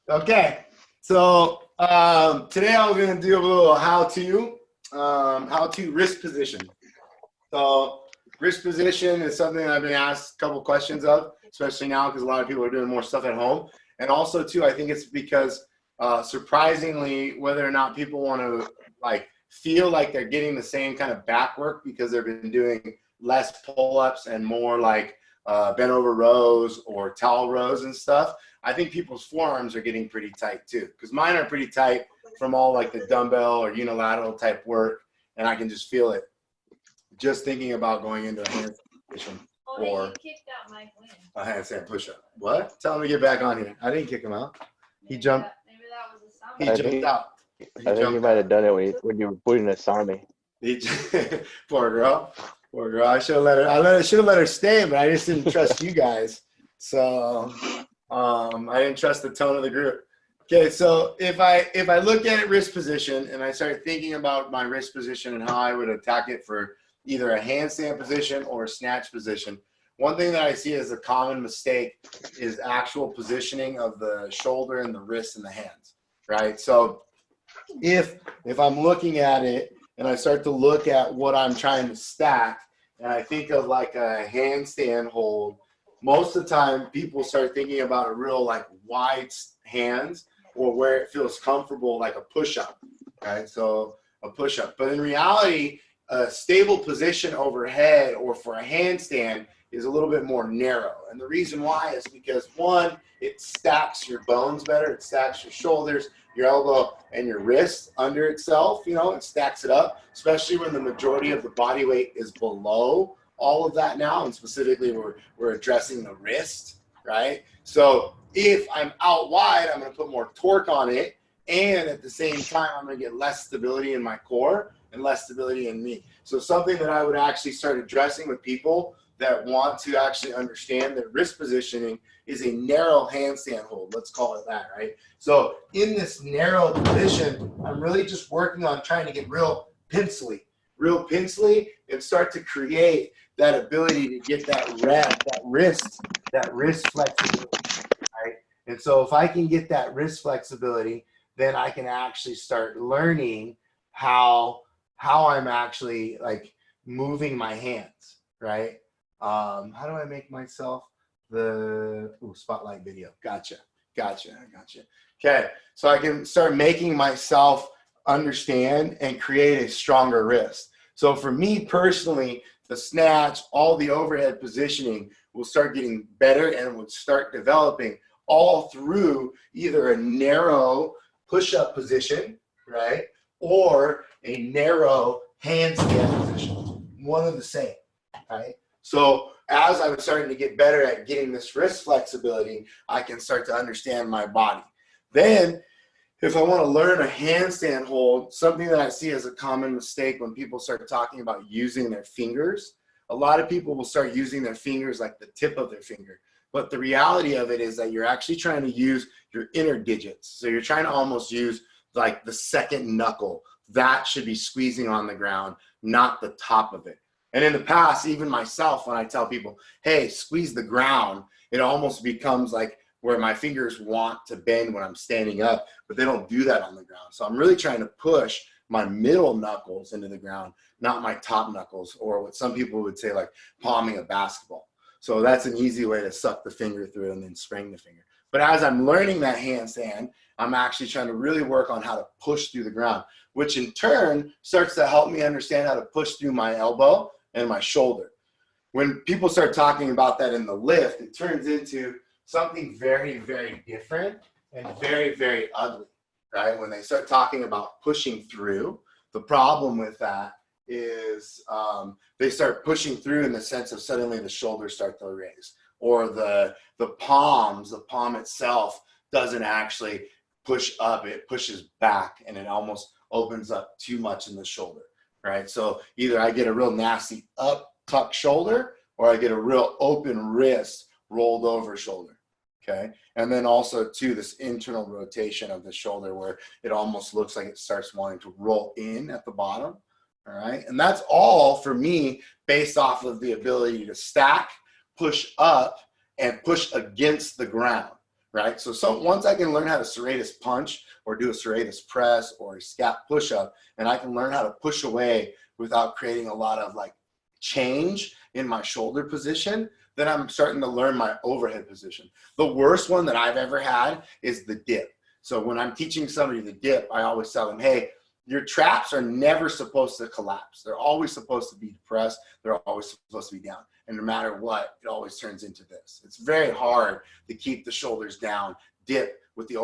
Okay, so today I'm going to do a little how to wrist position. So wrist position is something I've been asked a couple questions of, especially now because a lot of people are doing more stuff at home. And also too, I think it's because surprisingly, whether or not people want to feel like they're getting the same kind of back work because they've been doing less pull-ups and more bent over rows or towel rows and stuff. I think people's forearms are getting pretty tight too, because mine are pretty tight from all the dumbbell or unilateral type work, and I can just feel it just thinking about going into a handstand position or a handstand push-up. What? Tell him to get back on here. I didn't kick him out. He jumped. Maybe that was a sign. He jumped out. I think you might have done it when you were putting us on me. Poor girl. Poor girl. I should have let her. I should have let her stay, but I just didn't trust you guys. So I didn't trust the tone of the group. Okay, so if I look at it wrist position and I start thinking about my wrist position and how I would attack it for either a handstand position or a snatch position, one thing that I see as a common mistake is actual positioning of the shoulder and the wrist and the hands, right? So if I'm looking at it and I start to look at what I'm trying to stack and I think of like a handstand hold, most of the time people start thinking about a real wide hands or where it feels comfortable, like a push-up, right? So a push-up. But in reality, a stable position overhead or for a handstand is a little bit more narrow. And the reason why is because, one, it stacks your bones better. It stacks your shoulders, your elbow, and your wrist under itself. It stacks it up, especially when the majority of the body weight is below all of that now. And specifically, we're addressing the wrist, right? So if I'm out wide, I'm going to put more torque on it. And at the same time, I'm going to get less stability in my core and less stability in me. So something that I would actually start addressing with people that want to actually understand that wrist positioning is a narrow handstand hold. Let's call it that, right? So in this narrow position, I'm really just working on trying to get real pencily, and start to create that ability to get that wrist flexibility, right? And so if I can get that wrist flexibility, then I can actually start learning how I'm actually moving my hands, right? How do I make myself the spotlight video? Gotcha. Okay, so I can start making myself understand and create a stronger wrist. So for me personally, the snatch, all the overhead positioning will start getting better and will start developing all through either a narrow push-up position, right, or a narrow handstand position, one of the same, right? So as I'm starting to get better at getting this wrist flexibility, I can start to understand my body. Then if I want to learn a handstand hold, something that I see as a common mistake when people start talking about using their fingers, a lot of people will start using their fingers like the tip of their finger. But the reality of it is that you're actually trying to use your inner digits. So you're trying to almost use the second knuckle. That should be squeezing on the ground, not the top of it. And in the past, even myself, when I tell people, hey, squeeze the ground, it almost becomes where my fingers want to bend when I'm standing up, but they don't do that on the ground. So I'm really trying to push my middle knuckles into the ground, not my top knuckles, or what some people would say palming a basketball. So that's an easy way to suck the finger through and then spring the finger. But as I'm learning that handstand, I'm actually trying to really work on how to push through the ground, which in turn starts to help me understand how to push through my elbow and my shoulder. When people start talking about that in the lift, it turns into something very, very different and very, very ugly, right? When they start talking about pushing through, the problem with that is they start pushing through in the sense of suddenly the shoulders start to raise, or the palm itself doesn't actually push up, it pushes back, and it almost opens up too much in the shoulder, right? So either I get a real nasty up tuck shoulder, or I get a real open wrist rolled over shoulder, okay? And then also too, this internal rotation of the shoulder where it almost looks like it starts wanting to roll in at the bottom. All right, and that's all for me based off of the ability to stack, push up, and push against the ground, right? So once I can learn how to serratus punch or do a serratus press or a scap push-up, and I can learn how to push away without creating a lot of like change in my shoulder position, then I'm starting to learn my overhead position. The worst one that I've ever had is the dip. So when I'm teaching somebody the dip, I always tell them, hey, your traps are never supposed to collapse. They're always supposed to be depressed. They're always supposed to be down. And no matter what, it always turns into this. It's very hard to keep the shoulders down, dip with the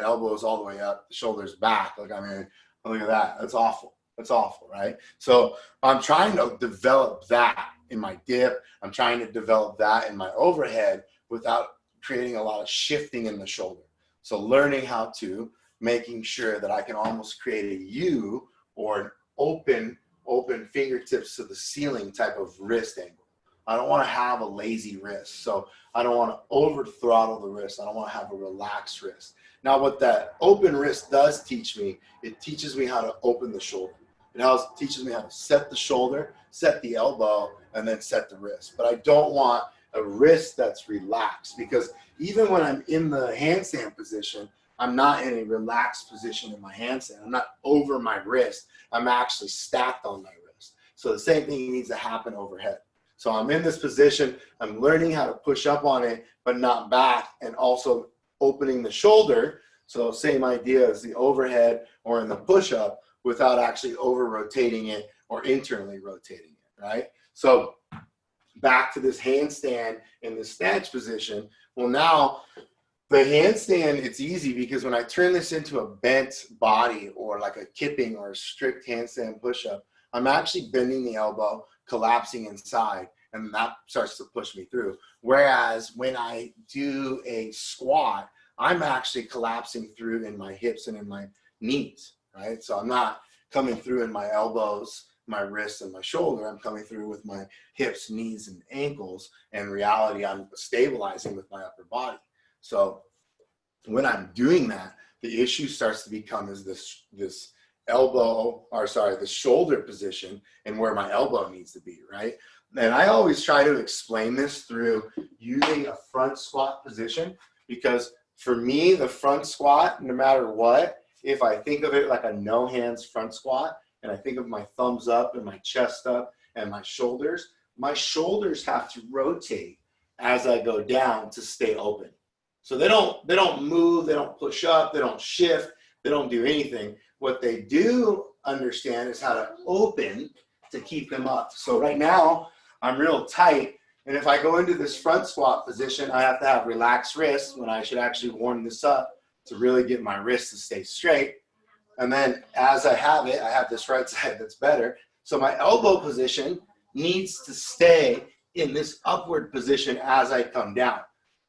elbows all the way up, the shoulders back. Like, I mean, look at that. That's awful. That's awful, right? So I'm trying to develop that in my dip. I'm trying to develop that in my overhead without creating a lot of shifting in the shoulder. So learning how to, making sure that I can almost create a U or an open fingertips to the ceiling type of wrist angle. I don't want to have a lazy wrist. So I don't want to over throttle the wrist. I don't want to have a relaxed wrist. Now what that open wrist does teach me, it teaches me how to open the shoulder. It teaches me how to set the shoulder, set the elbow, and then set the wrist. But I don't want a wrist that's relaxed, because even when I'm in the handstand position, I'm not in a relaxed position in my handstand. I'm not over my wrist. I'm actually stacked on my wrist. So the same thing needs to happen overhead. So I'm in this position. I'm learning how to push up on it, but not back, and also opening the shoulder. So same idea as the overhead or in the push-up, without actually over-rotating it or internally rotating it, right? So back to this handstand in the snatch position. Well, now the handstand, it's easy because when I turn this into a bent body or like a kipping or a strict handstand push-up, I'm actually bending the elbow, collapsing inside, and that starts to push me through. Whereas when I do a squat, I'm actually collapsing through in my hips and in my knees, right? So I'm not coming through in my elbows, my wrists, and my shoulder. I'm coming through with my hips, knees, and ankles. And in reality, I'm stabilizing with my upper body. So when I'm doing that, the issue starts to become is this shoulder position and where my elbow needs to be, right? And I always try to explain this through using a front squat position, because for me, the front squat, no matter what, if I think of it like a no hands front squat, and I think of my thumbs up and my chest up and my shoulders have to rotate as I go down to stay open. So they don't move, they don't push up, they don't shift, they don't do anything. What they do understand is how to open to keep them up. So right now, I'm real tight, and if I go into this front squat position, I have to have relaxed wrists when I should actually warm this up to really get my wrists to stay straight. And then as I have it, I have this right side that's better. So my elbow position needs to stay in this upward position as I come down,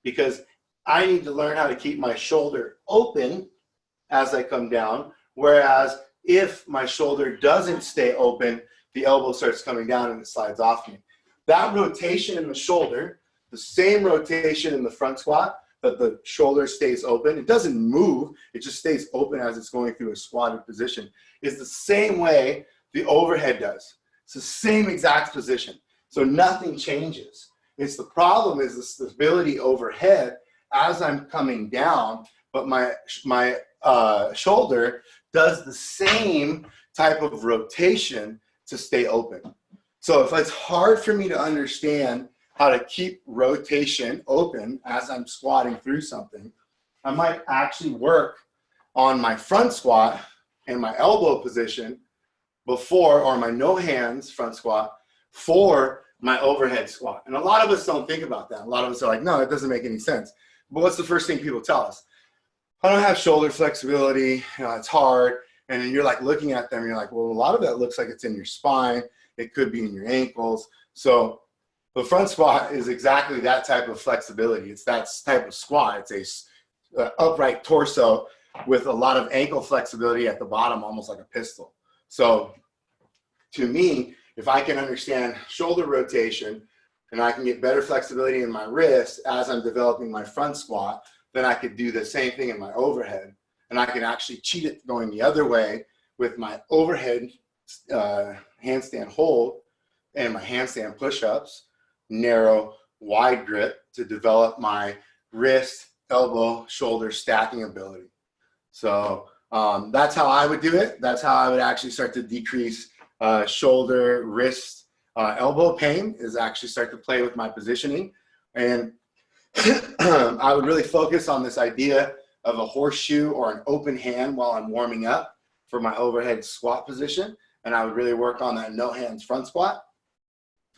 because I need to learn how to keep my shoulder open as I come down. Whereas if my shoulder doesn't stay open, the elbow starts coming down and it slides off me. That rotation in the shoulder, the same rotation in the front squat, that the shoulder stays open, it doesn't move, it just stays open as it's going through a squatted position, is the same way the overhead does. It's the same exact position. So nothing changes. It's the problem is the stability overhead as I'm coming down, but my shoulder does the same type of rotation to stay open. So if it's hard for me to understand how to keep rotation open as I'm squatting through something, I might actually work on my front squat and my elbow position before, or my no hands front squat for my overhead squat. And a lot of us don't think about that. A lot of us are like, no, it doesn't make any sense. But what's the first thing people tell us? I don't have shoulder flexibility, it's hard. And then you're like looking at them, and you're like, well, a lot of that looks like it's in your spine. It could be in your ankles. So the front squat is exactly that type of flexibility. It's that type of squat. It's a upright torso with a lot of ankle flexibility at the bottom, almost like a pistol. So to me, if I can understand shoulder rotation and I can get better flexibility in my wrist as I'm developing my front squat, then I could do the same thing in my overhead. And I can actually cheat it going the other way with my overhead handstand hold and my handstand push-ups, narrow, wide grip to develop my wrist elbow, shoulder stacking ability. So that's how I would do it. That's how I would actually start to decrease shoulder, wrist, elbow pain, is actually start to play with my positioning. And I would really focus on this idea of a horseshoe or an open hand while I'm warming up for my overhead squat position. And I would really work on that no hands front squat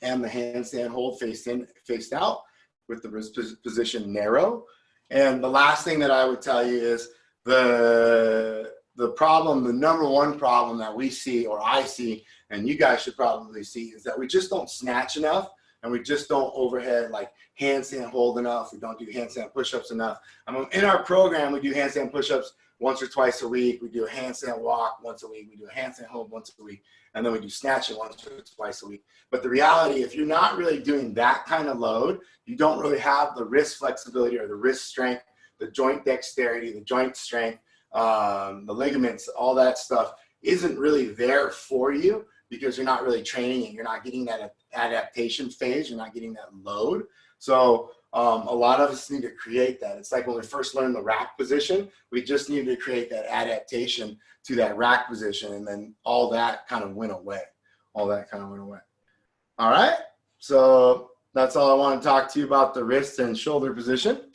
and the handstand hold faced in, faced out with the wrist position narrow. And the last thing that I would tell you is the problem, the number one problem that we see, or I see, and you guys should probably see, is that we just don't snatch enough, and we just don't overhead like handstand hold enough. We don't do handstand push-ups enough. I mean, in our program, we do handstand push-ups once or twice a week. We do a handstand walk once a week. We do a handstand hold once a week. And then we do snatching once or twice a week. But the reality, if you're not really doing that kind of load, you don't really have the wrist flexibility or the wrist strength, the joint dexterity, the joint strength, the ligaments, all that stuff isn't really there for you because you're not really training and you're not getting that adaptation phase. You're not getting that load. So a lot of us need to create that. It's like when we first learned the rack position, we just needed to create that adaptation to that rack position, and then all that kind of went away. All that kind of went away. All right. So that's all I want to talk to you about the wrist and shoulder position.